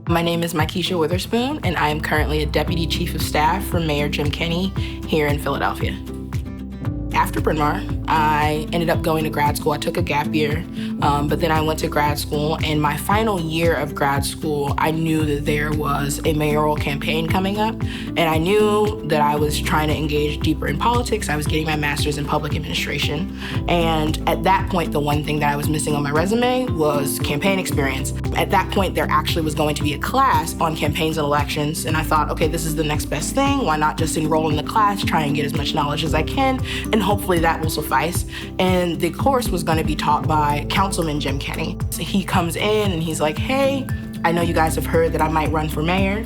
My name is Mikecia Witherspoon, and I am currently a Deputy Chief of Staff for Mayor Jim Kenney here in Philadelphia. After Bryn Mawr, I ended up going to grad school. I took a gap year, but then I went to grad school. And my final year of grad school, I knew that there was a mayoral campaign coming up. And I knew that I was trying to engage deeper in politics. I was getting my master's in public administration. And at that point, the one thing that I was missing on my resume was campaign experience. At that point, there actually was going to be a class on campaigns and elections. And I thought, okay, this is the next best thing. Why not just enroll in the class, try and get as much knowledge as I can, and hopefully that will suffice. And the course was going to be taught by Councilman Jim Kenney. So he comes in and he's like, hey, I know you guys have heard that I might run for mayor.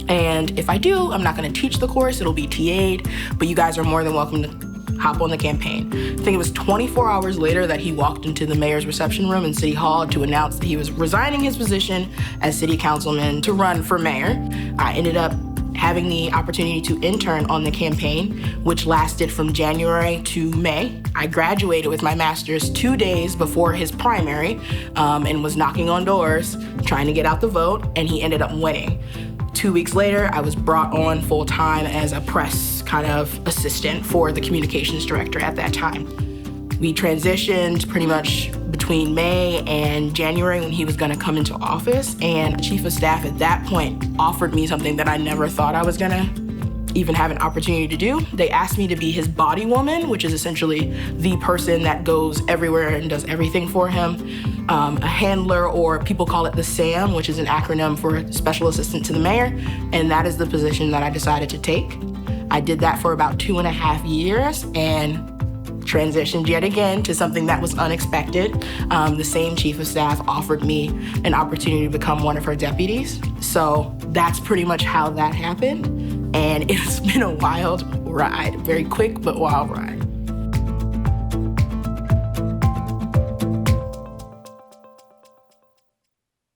And if I do, I'm not going to teach the course. It'll be TA'd, but you guys are more than welcome to hop on the campaign. I think it was 24 hours later that he walked into the mayor's reception room in City Hall to announce that he was resigning his position as city councilman to run for mayor. I ended up having the opportunity to intern on the campaign, which lasted from January to May. I graduated with my master's 2 days before his primary and was knocking on doors, trying to get out the vote, and he ended up winning. 2 weeks later, I was brought on full-time as a press kind of assistant for the communications director at that time. We transitioned pretty much between May and January when he was gonna come into office, and the chief of staff at that point offered me something that I never thought I was gonna even have an opportunity to do. They asked me to be his body woman, which is essentially the person that goes everywhere and does everything for him. A handler, or people call it the SAM, which is an acronym for Special Assistant to the Mayor, and that is the position that I decided to take. I did that for about 2.5 years and transitioned yet again to something that was unexpected. The same chief of staff offered me an opportunity to become one of her deputies. So that's pretty much how that happened. And it's been a wild ride, very quick but wild ride.